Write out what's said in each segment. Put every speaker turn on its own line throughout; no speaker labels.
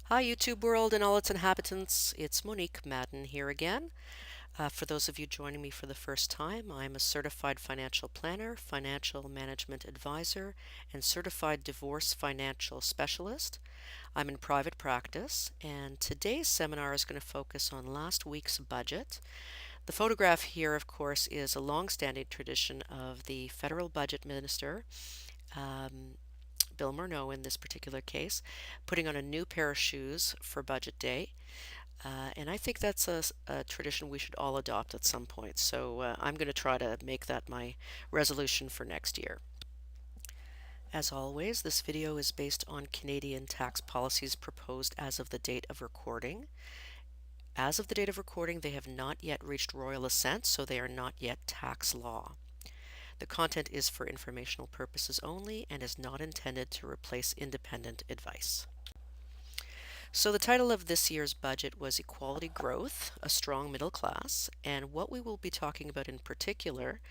Hi, YouTube world and all its inhabitants. It's Monique Madden here again. For those of you joining me for the first time, I'm a certified financial planner, financial management advisor, and certified divorce financial specialist. I'm in private practice, and today's seminar is going to focus on last week's budget. The photograph here, of course, is a long-standing tradition of the federal budget minister. Um, Bill Morneau in this particular case, putting on a new pair of shoes for Budget Day. And I think that's a tradition we should all adopt at some point. So I'm going to try to make that my resolution for next year. As always, this video is based on Canadian tax policies proposed as of the date of recording. As of the date of recording, they have not yet reached royal assent, so they are not yet tax law. The content is for informational purposes only and is not intended to replace independent advice. So the title of this year's budget was Equality Growth, a Strong Middle Class, and what we will be talking about in particular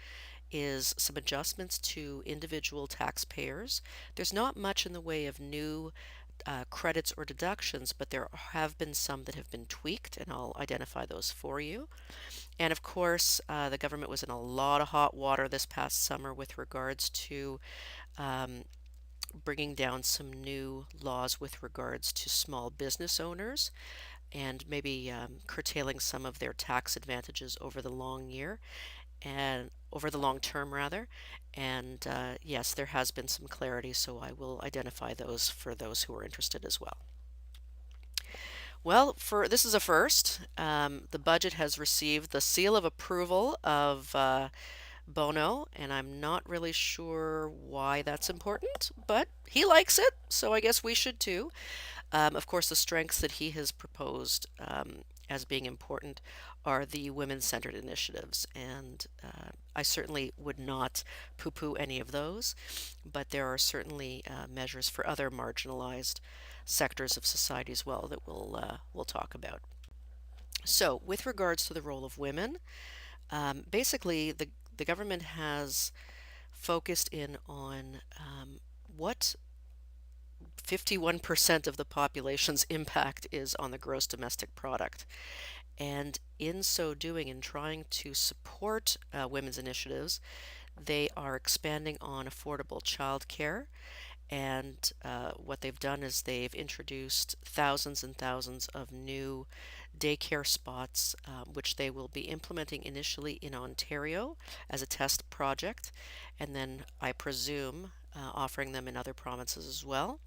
is some adjustments to individual taxpayers. There's not much in the way of new credits or deductions, but there have been some that have been tweaked, and I'll identify those for you. And of course, the government was in a lot of hot water this past summer with regards to um, bringing down some new laws with regards to small business owners and maybe curtailing some of their tax advantages over the long year and over the long term rather. And yes, there has been some clarity, so I will identify those for those who are interested as well. Well, for this is a first. The budget has received the seal of approval of Bono, and I'm not really sure why that's important, but he likes it, so I guess we should too. Of course, the strengths that he has proposed as being important are the women-centered initiatives, and I certainly would not poo-poo any of those, but there are certainly measures for other marginalized sectors of society as well that we'll talk about. So, with regards to the role of women, basically the government has focused in on what 51% of the population's impact is on the gross domestic product. And in so doing, in trying to support women's initiatives, they are expanding on affordable childcare. And what they've done is they've introduced thousands and thousands of new daycare spots, which they will be implementing initially in Ontario as a test project, and then I presume offering them in other provinces as well.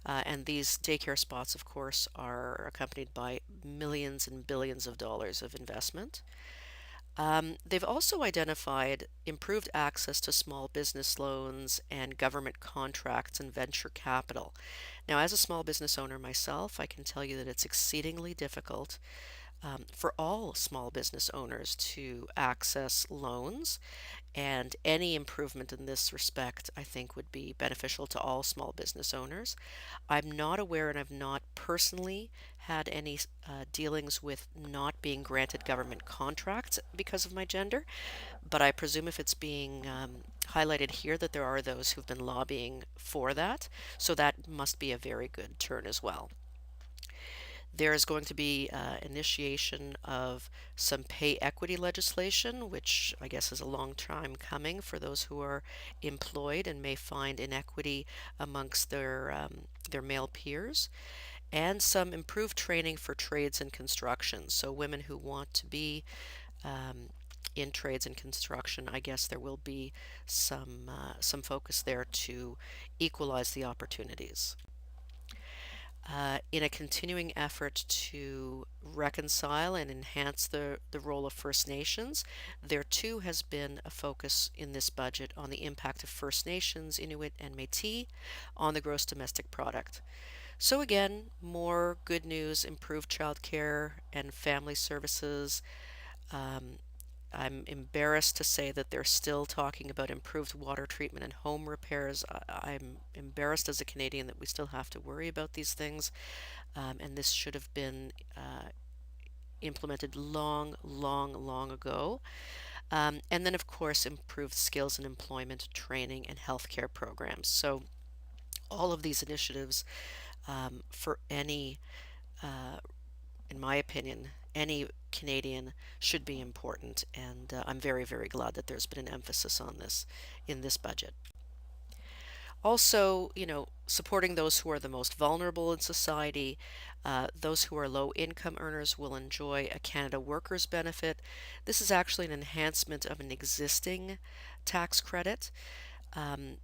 And these daycare spots, of course, are accompanied by millions and billions of dollars of investment. They've also identified improved access to small business loans and government contracts and venture capital. Now, as a small business owner myself, I can tell you that it's exceedingly difficult for all small business owners to access loans, and any improvement in this respect, I think, would be beneficial to all small business owners. I'm not aware, and I've not personally had any dealings with not being granted government contracts because of my gender, but I presume if it's being highlighted here that there are those who've been lobbying for that, so that must be a very good turn as well. There is going to be initiation of some pay equity legislation, which I guess is a long time coming for those who are employed and may find inequity amongst their male peers, and some improved training for trades and construction. So women who want to be um, in trades and construction, I guess there will be some focus there to equalize the opportunities. In a continuing effort to reconcile and enhance the role of First Nations, there too has been a focus in this budget on the impact of First Nations, Inuit, and Métis on the gross domestic product. So again, more good news, improved childcare and family services. Um, I'm embarrassed to say that they're still talking about improved water treatment and home repairs. I'm embarrassed as a Canadian that we still have to worry about these things, and this should have been implemented long, long, long ago. And then, of course, improved skills and employment training and healthcare programs. So all of these initiatives for any, uh, in my opinion, any Canadian should be important. And I'm very, very glad that there's been an emphasis on this in this budget. Also, supporting those who are the most vulnerable in society. Those who are low income earners will enjoy a Canada Workers Benefit. This is actually an enhancement of an existing tax credit. Um,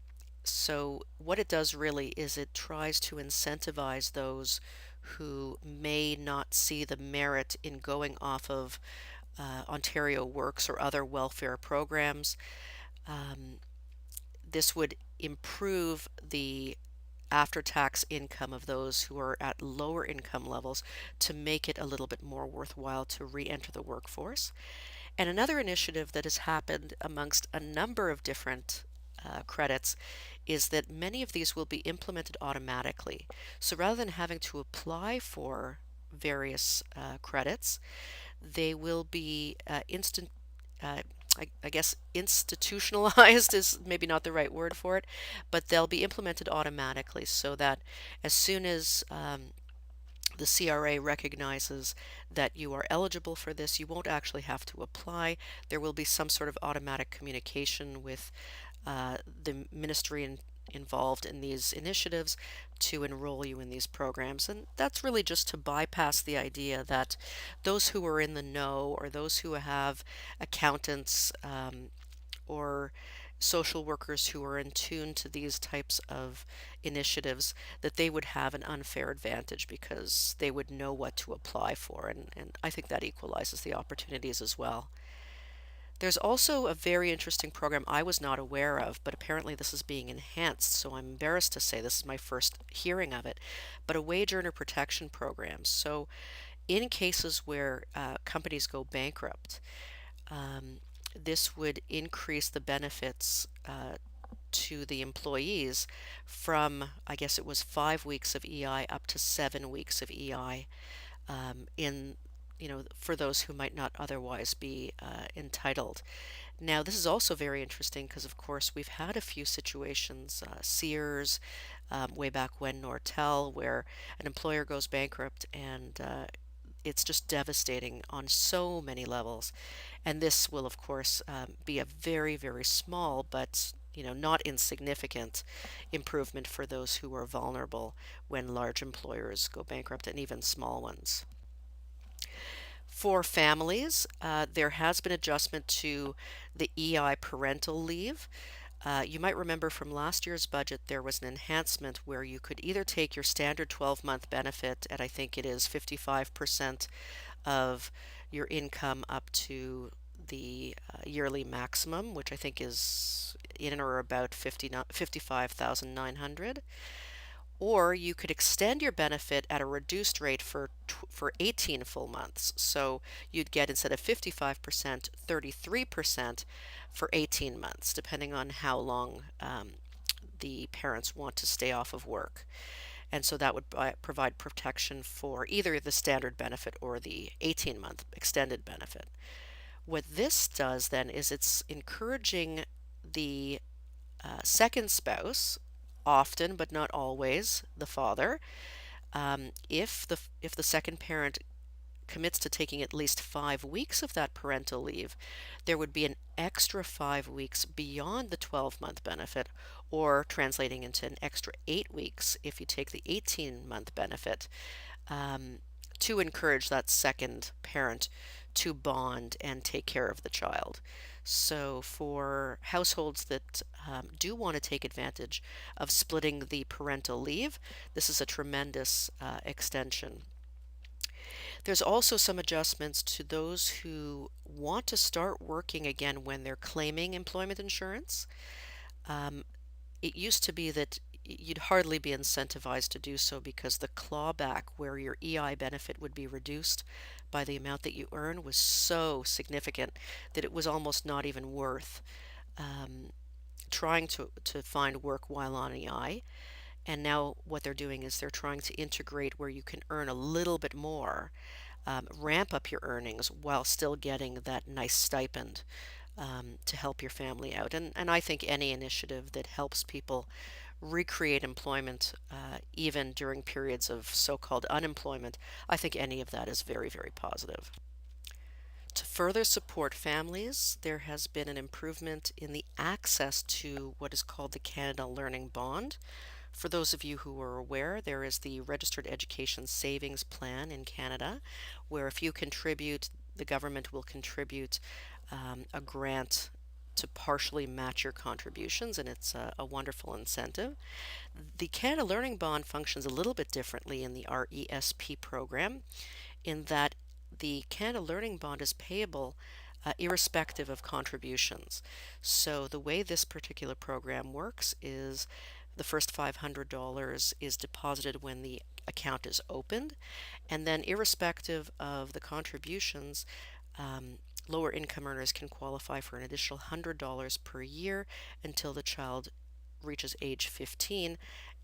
so, what it does really is it tries to incentivize those who may not see the merit in going off of Ontario Works or other welfare programs. Um, this would improve the after tax income of those who are at lower income levels to make it a little bit more worthwhile to re enter the workforce. And another initiative that has happened amongst a number of different credits is that many of these will be implemented automatically. So rather than having to apply for various credits, they will be uh, I guess institutionalized is maybe not the right word for it, but they'll be implemented automatically so that as soon as the CRA recognizes that you are eligible for this, you won't actually have to apply. There will be some sort of automatic communication with the ministry involved in these initiatives to enroll you in these programs. And that's really just to bypass the idea that those who are in the know or those who have accountants or social workers who are in tune to these types of initiatives, that they would have an unfair advantage because they would know what to apply for. And I think that equalizes the opportunities as well. There's also a very interesting program I was not aware of, but apparently this is being enhanced, so I'm embarrassed to say this is my first hearing of it, but a wage earner protection program. So, in cases where companies go bankrupt, um, this would increase the benefits to the employees from, I guess it was 5 weeks of EI up to 7 weeks of EI in for those who might not otherwise be entitled. Now, this is also very interesting because, of course, we've had a few situations, Sears, way back when, Nortel, where an employer goes bankrupt and it's just devastating on so many levels. And this will, of course, be a very, very small but not insignificant improvement for those who are vulnerable when large employers go bankrupt and even small ones. For families, there has been adjustment to the EI parental leave. You might remember from last year's budget, there was an enhancement where you could either take your standard 12-month benefit at I think it is 55% of your income up to the yearly maximum, which I think is in or about 55,900, or you could extend your benefit at a reduced rate for 18 full months. So you'd get, instead of 55%, 33% for 18 months, depending on how long the parents want to stay off of work. And so that would provide protection for either the standard benefit or the 18-month extended benefit. What this does then is it's encouraging the second spouse, often but not always the father, if the second parent commits to taking at least 5 weeks of that parental leave, there would be an extra 5 weeks beyond the 12-month benefit, or translating into an extra 8 weeks if you take the 18-month benefit, um, to encourage that second parent to bond and take care of the child. So, for households that do want to take advantage of splitting the parental leave, this is a tremendous extension. There's also some adjustments to those who want to start working again when they're claiming employment insurance. Um, it used to be that you'd hardly be incentivized to do so because the clawback where your EI benefit would be reduced by the amount that you earn was so significant that it was almost not even worth um, trying to find work while on EI. And now what they're doing is they're trying to integrate where you can earn a little bit more, ramp up your earnings while still getting that nice stipend to help your family out. And I think any initiative that helps people recreate employment even during periods of so-called unemployment, I think any of that is very, very positive. To further support families, there has been an improvement in the access to what is called the Canada Learning Bond. For those of you who are aware, there is the Registered Education Savings Plan in Canada, where if you contribute, the government will contribute a grant to partially match your contributions, and it's a wonderful incentive. The Canada Learning Bond functions a little bit differently in the RESP program, in that the Canada Learning Bond is payable irrespective of contributions. So the way this particular program works is the first $500 is deposited when the account is opened, and then irrespective of the contributions, lower income earners can qualify for an additional $100 per year until the child reaches age 15,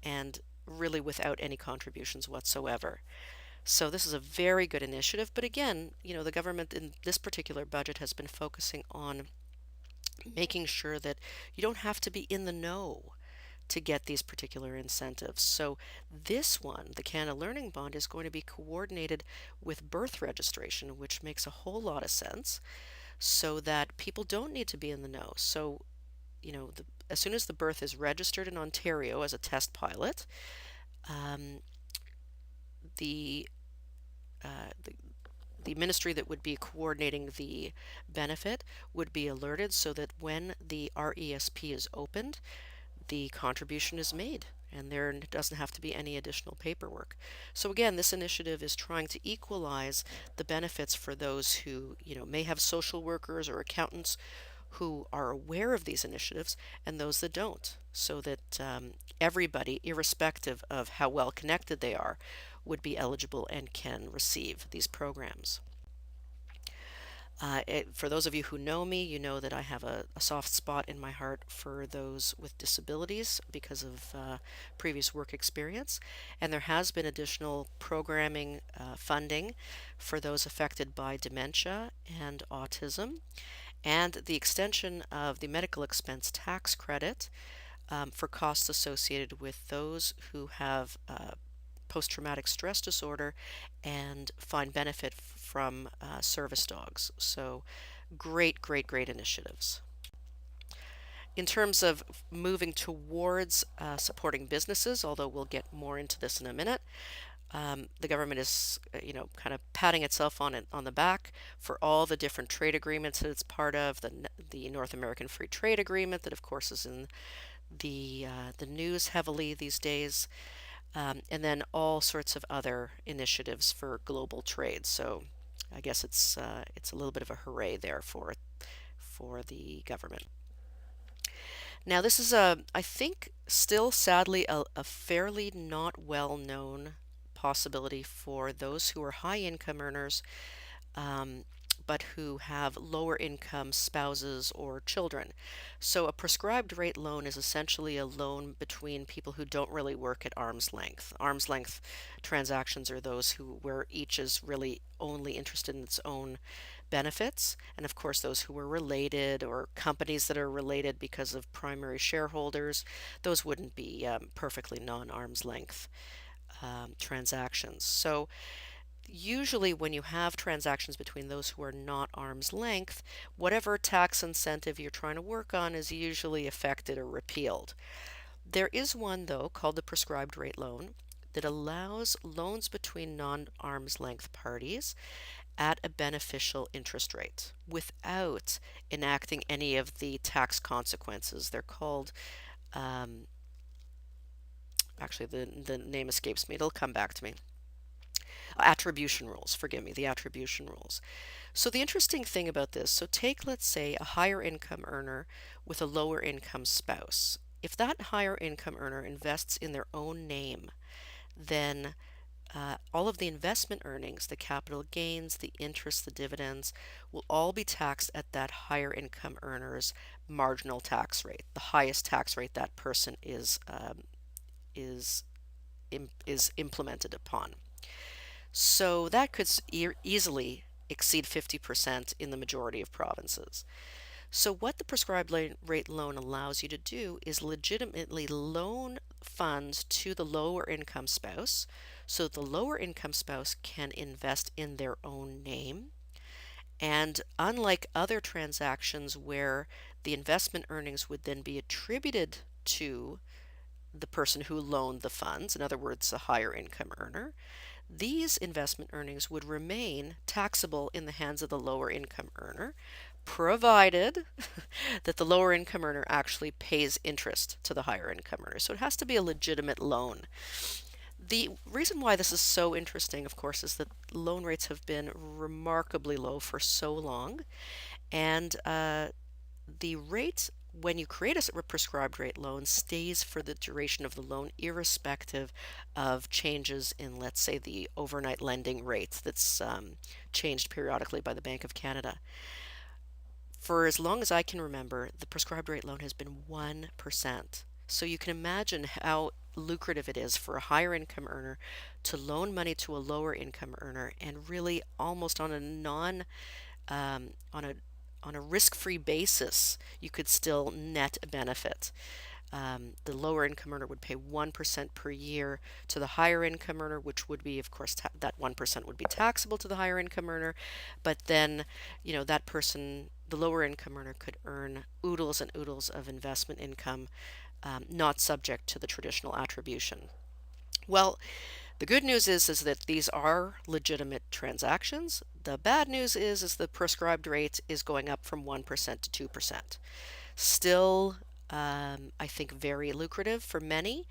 and really without any contributions whatsoever. So this is a very good initiative, but again, the government in this particular budget has been focusing on making sure that you don't have to be in the know to get these particular incentives. So this one, the Canada Learning Bond, is going to be coordinated with birth registration, which makes a whole lot of sense, so that people don't need to be in the know. So, as soon as the birth is registered in Ontario as a test pilot, um, the the the ministry that would be coordinating the benefit would be alerted so that when the RESP is opened, the contribution is made and there doesn't have to be any additional paperwork. So again, this initiative is trying to equalize the benefits for those who, may have social workers or accountants who are aware of these initiatives and those that don't, so that everybody, irrespective of how well connected they are, would be eligible and can receive these programs. For those of you who know me, you know that I have a soft spot in my heart for those with disabilities because of previous work experience. And there has been additional programming funding for those affected by dementia and autism, and the extension of the medical expense tax credit for costs associated with those who have post-traumatic stress disorder and find benefit from service dogs. So great, great, great initiatives. In terms of moving towards supporting businesses, although we'll get more into this in a minute, the government is, kind of patting itself on the back for all the different trade agreements that it's part of. The North American Free Trade Agreement, that of course is in the news heavily these days, and then all sorts of other initiatives for global trade. So I guess it's a little bit of a hooray there for the government. Now this is I think still sadly a fairly not well known possibility for those who are high income earners, um, but who have lower income spouses or children. So a prescribed rate loan is essentially a loan between people who don't really work at arm's length. Arm's length transactions are those where each is really only interested in its own benefits, and of course those who are related or companies that are related because of primary shareholders, those wouldn't be perfectly non-arm's length transactions. So usually when you have transactions between those who are not arm's length, whatever tax incentive you're trying to work on is usually affected or repealed. There is one, though, called the prescribed rate loan that allows loans between non-arm's length parties at a beneficial interest rate without enacting any of the tax consequences. They're called, um, actually, the name escapes me. It'll come back to me. Attribution rules, forgive me, the attribution rules. So the interesting thing about this, so take, let's say, a higher income earner with a lower income spouse. If that higher income earner invests in their own name, then all of the investment earnings, the capital gains, the interest, the dividends, will all be taxed at that higher income earner's marginal tax rate, the highest tax rate that person is is implemented upon. So that could easily exceed 50% in the majority of provinces. So, what the rate loan allows you to do is legitimately loan funds to the lower income spouse so the lower income spouse can invest in their own name. And unlike other transactions where the investment earnings would then be attributed to the person who loaned the funds, in other words, a higher income earner, these investment earnings would remain taxable in the hands of the lower income earner, provided that the lower income earner actually pays interest to the higher income earner. So it has to be a legitimate loan. The reason why this is so interesting, of course, is that loan rates have been remarkably low for so long, and the rate when you create a prescribed rate loan stays for the duration of the loan, irrespective of changes in, let's say, the overnight lending rate that's changed periodically by the Bank of Canada. For as long as I can remember, the prescribed rate loan has been 1%. So you can imagine how lucrative it is for a higher income earner to loan money to a lower income earner, and really almost on a non on a risk-free basis, you could still net a benefit. The lower income earner would pay 1% per year to the higher income earner, which would be, of course, that 1% would be taxable to the higher income earner. But then, that person, the lower income earner, could earn oodles and oodles of investment income, not subject to the traditional attribution. Well, the good news is that these are legitimate transactions. The bad news is the prescribed rate is going up from 1% to 2%. Still, I think very lucrative for many,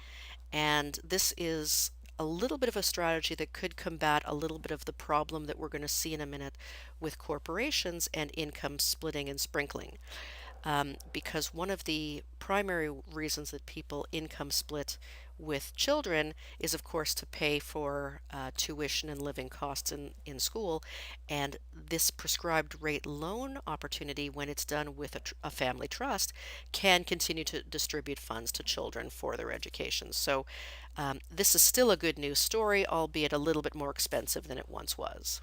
and this is a little bit of a strategy that could combat a little bit of the problem that we're going to see in a minute with corporations and income splitting and sprinkling. Because one of the primary reasons that people income split with children is, of course, to pay for tuition and living costs in school. And this prescribed rate loan opportunity, when it's done with a family trust, can continue to distribute funds to children for their education. So this is still a good news story, albeit a little bit more expensive than it once was.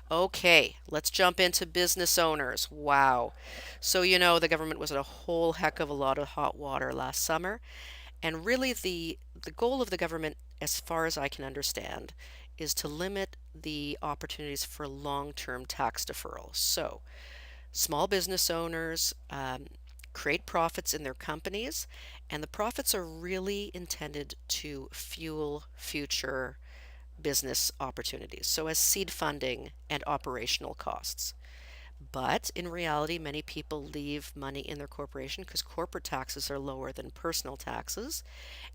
Okay, let's jump into business owners. Wow. So, the government was in a whole heck of a lot of hot water last summer. And really, the goal of the government, as far as I can understand, is to limit the opportunities for long-term tax deferral. So, small business owners create profits in their companies, and the profits are really intended to fuel future business opportunities, so as seed funding and operational costs. But in reality, many people leave money in their corporation because corporate taxes are lower than personal taxes,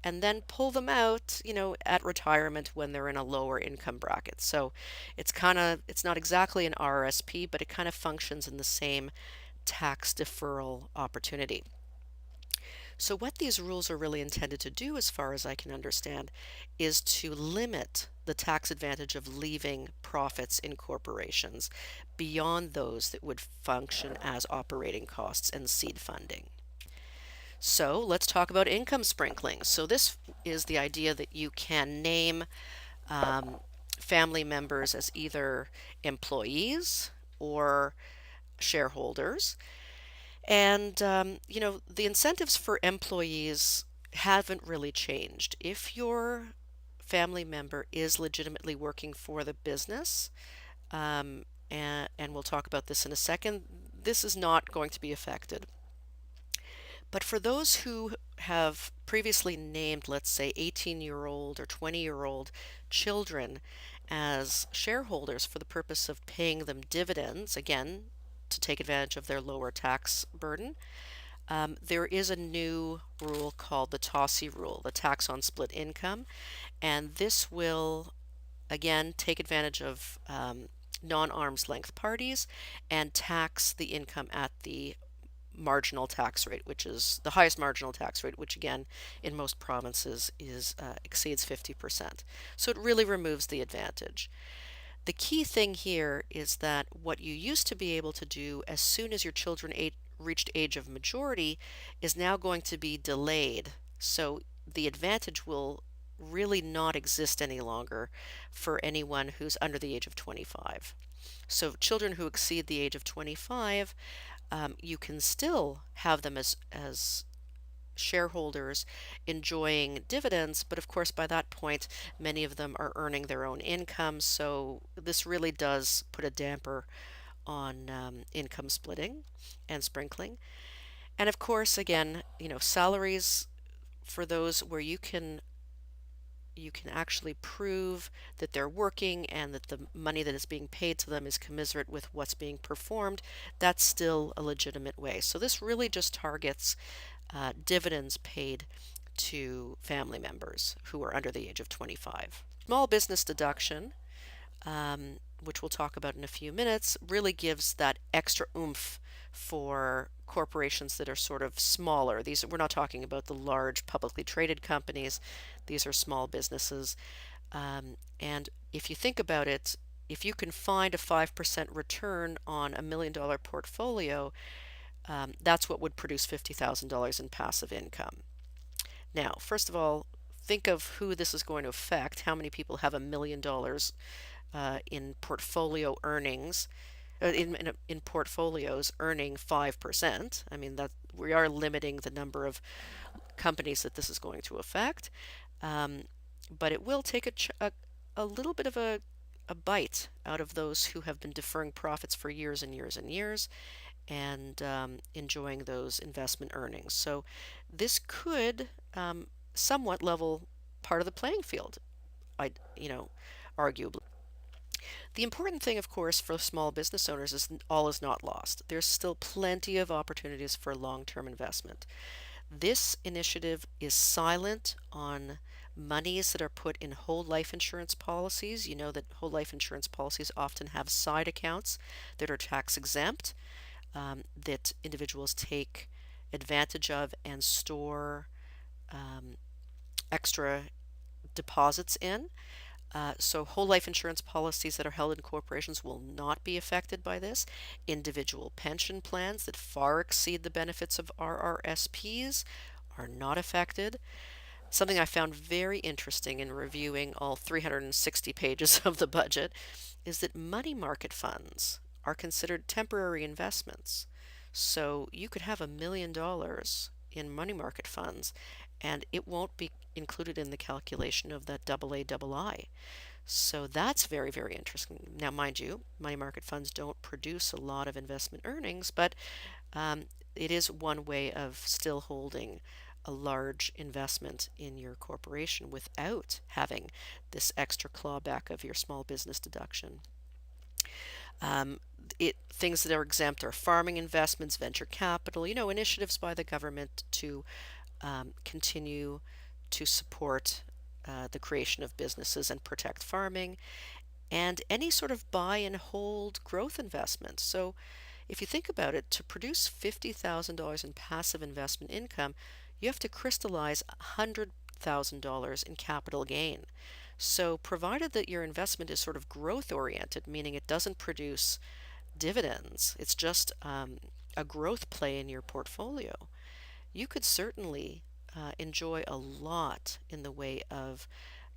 and then pull them out, at retirement when they're in a lower income bracket. So it's not exactly an RRSP, but it kind of functions in the same tax deferral opportunity. So, what these rules are really intended to do, as far as I can understand, is to limit the tax advantage of leaving profits in corporations beyond those that would function as operating costs and seed funding. So, let's talk about income sprinkling. So, this is the idea that you can name um, family members as either employees or shareholders. And, the incentives for employees haven't really changed. If your family member is legitimately working for the business, and we'll talk about this in a second, this is not going to be affected. But for those who have previously named, let's say, 18-year-old or 20-year-old children as shareholders for the purpose of paying them dividends, again, to take advantage of their lower tax burden, there is a new rule called the TOSI rule, the tax on split income, and this will again take advantage of non-arm's length parties and tax the income at the marginal tax rate, which is the highest marginal tax rate, which again in most provinces is exceeds 50%. So it really removes the advantage. The key thing here is that what you used to be able to do as soon as your children reached age of majority is now going to be delayed. So the advantage will really not exist any longer for anyone who's under the age of 25. So children who exceed the age of 25 You can still have them as shareholders enjoying dividends, but of course, by that point, many of them are earning their own income. So this really does put a damper on income splitting and sprinkling. And of course, again, salaries for those where you can actually prove that they're working and that the money that is being paid to them is commensurate with what's being performed, that's still a legitimate way. So this really just targets dividends paid to family members who are under the age of 25. Small business deduction, which we'll talk about in a few minutes, really gives that extra oomph for corporations that are sort of smaller. We're not talking about the large publicly traded companies. These are small businesses. And if you think about it, if you can find a 5% return on $1 million portfolio, that's what would produce $50,000 in passive income. Now, first of all, think of who this is going to affect. How many people have $1 million in portfolio earnings, in portfolios earning 5%? I mean, that we are limiting the number of companies that this is going to affect, but it will take a little bit of a bite out of those who have been deferring profits for years and years and years and enjoying those investment earnings. So this could somewhat level part of the playing field, arguably. The important thing, of course, for small business owners is all is not lost. There's still plenty of opportunities for long-term investment. This initiative is silent on monies that are put in whole life insurance policies. You know that whole life insurance policies often have side accounts that are tax exempt, that individuals take advantage of and store extra deposits in. So whole life insurance policies that are held in corporations will not be affected by this. Individual pension plans that far exceed the benefits of RRSPs are not affected. Something I found very interesting in reviewing all 360 pages of the budget is that money market funds are considered temporary investments. So you could have $1 million in money market funds and it won't be included in the calculation of that AA. So that's very, very interesting. Now, mind you, money market funds don't produce a lot of investment earnings, but it is one way of still holding a large investment in your corporation without having this extra clawback of your small business deduction. Things that are exempt are farming investments, venture capital, initiatives by the government to continue to support the creation of businesses and protect farming, and any sort of buy and hold growth investment. So if you think about it, to produce $50,000 in passive investment income, you have to crystallize $100,000 in capital gain. So provided that your investment is sort of growth oriented, meaning it doesn't produce dividends, it's just a growth play in your portfolio, you could certainly enjoy a lot in the way of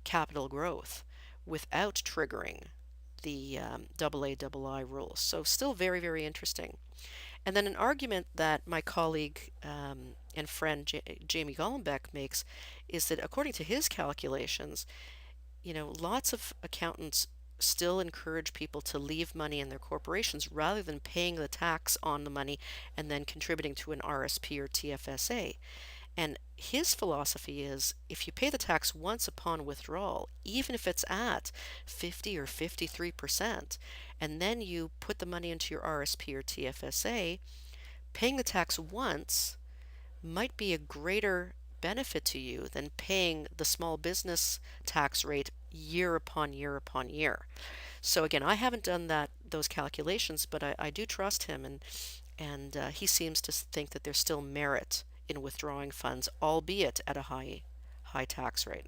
capital growth without triggering the AA rules. So still very, very interesting. And then an argument that my colleague and friend Jamie Gollenbeck makes is that according to his calculations, lots of accountants still encourage people to leave money in their corporations rather than paying the tax on the money and then contributing to an RSP or TFSA. And his philosophy is if you pay the tax once upon withdrawal, even if it's at 50 or 53%, and then you put the money into your RSP or TFSA, paying the tax once might be a greater benefit to you than paying the small business tax rate year upon year upon year. So again, I haven't done those calculations, but I do trust him, and he seems to think that there's still merit in withdrawing funds, albeit at a high tax rate.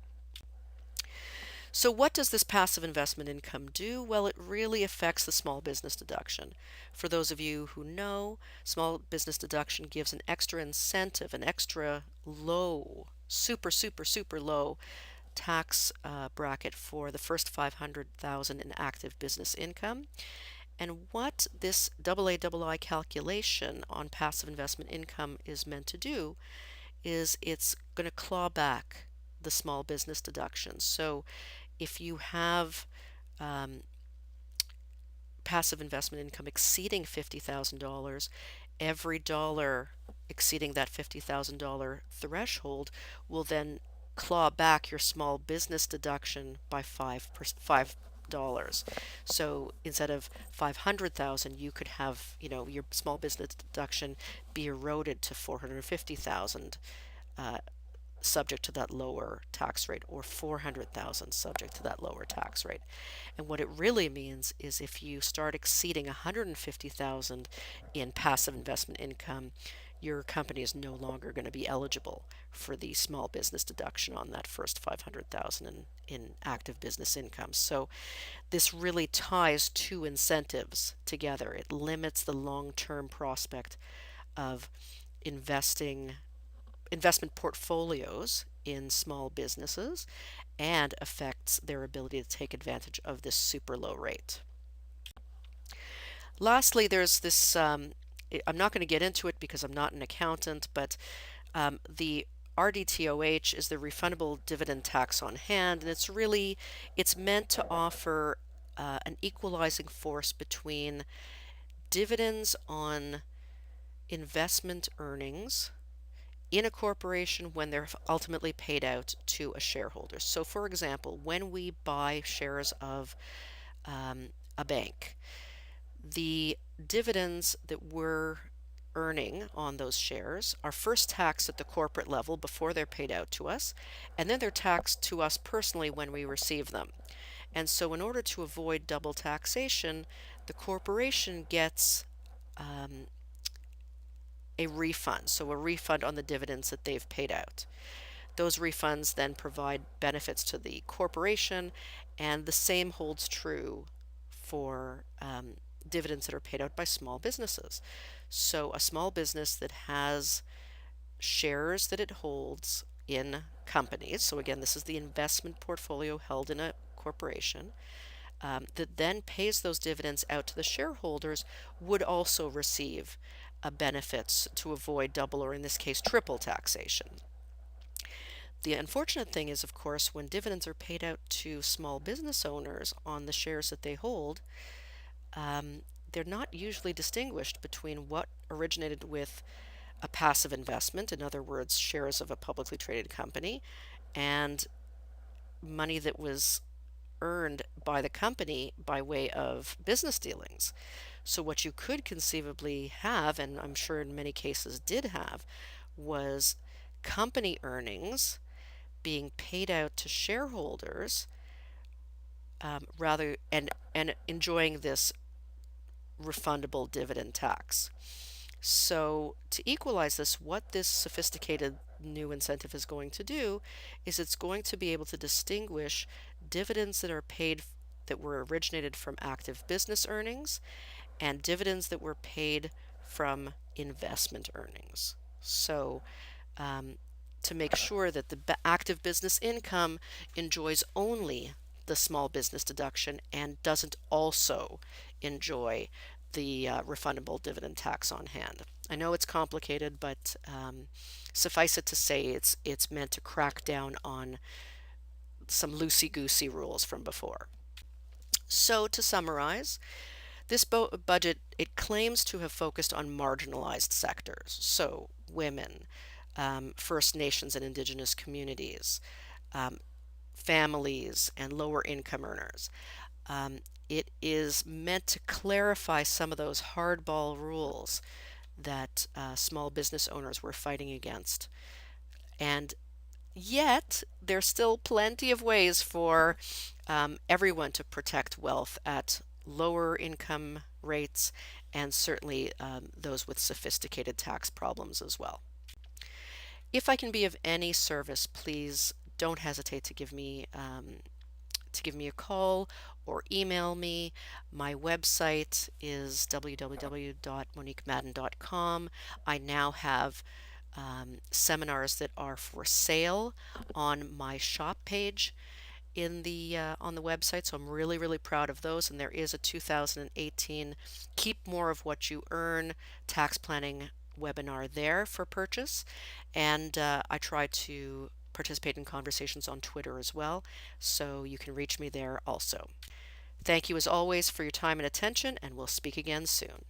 So what does this passive investment income do? Well, it really affects the small business deduction. For those of you who know, small business deduction gives an extra incentive, an extra low, super, super, super low tax bracket for the first 500,000 in active business income. And what this AA calculation on passive investment income is meant to do is it's going to claw back the small business deductions. So if you have um, passive investment income exceeding $50,000, every dollar exceeding that $50,000 threshold will then claw back your small business deduction by $5. So instead of 500,000, you could have, your small business deduction be eroded to 450,000, subject to that lower tax rate, or 400,000 subject to that lower tax rate. And what it really means is if you start exceeding 150,000 in passive investment income, your company is no longer going to be eligible for the small business deduction on that first 500,000 in active business income. So this really ties two incentives together. It limits the long-term prospect of investment portfolios in small businesses and affects their ability to take advantage of this super low rate. Lastly, there's this, I'm not going to get into it because I'm not an accountant, but the RDTOH is the refundable dividend tax on hand, and it's meant to offer an equalizing force between dividends on investment earnings in a corporation when they're ultimately paid out to a shareholder. So, for example, when we buy shares of a bank, the dividends that we're earning on those shares are first taxed at the corporate level before they're paid out to us, and then they're taxed to us personally when we receive them. And so, in order to avoid double taxation, the corporation gets a refund, so a refund on the dividends that they've paid out. Those refunds then provide benefits to the corporation, and the same holds true for dividends that are paid out by small businesses. So, a small business that has shares that it holds in companies, so again, this is the investment portfolio held in a corporation, that then pays those dividends out to the shareholders, would also receive benefits to avoid double, or in this case, triple taxation. The unfortunate thing is, of course, when dividends are paid out to small business owners on the shares that they hold, they're not usually distinguished between what originated with a passive investment, in other words, shares of a publicly traded company, and money that was earned by the company by way of business dealings. So, what you could conceivably have, and I'm sure in many cases did have, was company earnings being paid out to shareholders, rather and enjoying this refundable dividend tax. So, to equalize this, what this sophisticated new incentive is going to do is it's going to be able to distinguish dividends that are paid that were originated from active business earnings and dividends that were paid from investment earnings. So, to make sure that the active business income enjoys only the small business deduction and doesn't also enjoy the refundable dividend tax on hand. I know it's complicated, but suffice it to say, it's meant to crack down on some loosey-goosey rules from before. So to summarize, this budget, it claims to have focused on marginalized sectors, so women, First Nations and Indigenous communities, families, and lower income earners. It is meant to clarify some of those hardball rules that small business owners were fighting against. And yet, there's still plenty of ways for everyone to protect wealth at lower income rates, and certainly those with sophisticated tax problems as well. If I can be of any service, please don't hesitate to give me a call or email me. My website is www.moniquemadden.com. I now have seminars that are for sale on my shop page. in the on the website, so I'm really, really proud of those. And there is a 2018 Keep More of What You Earn tax planning webinar there for purchase. And I try to participate in conversations on Twitter as well, so you can reach me there also. Thank you as always for your time and attention, and we'll speak again soon.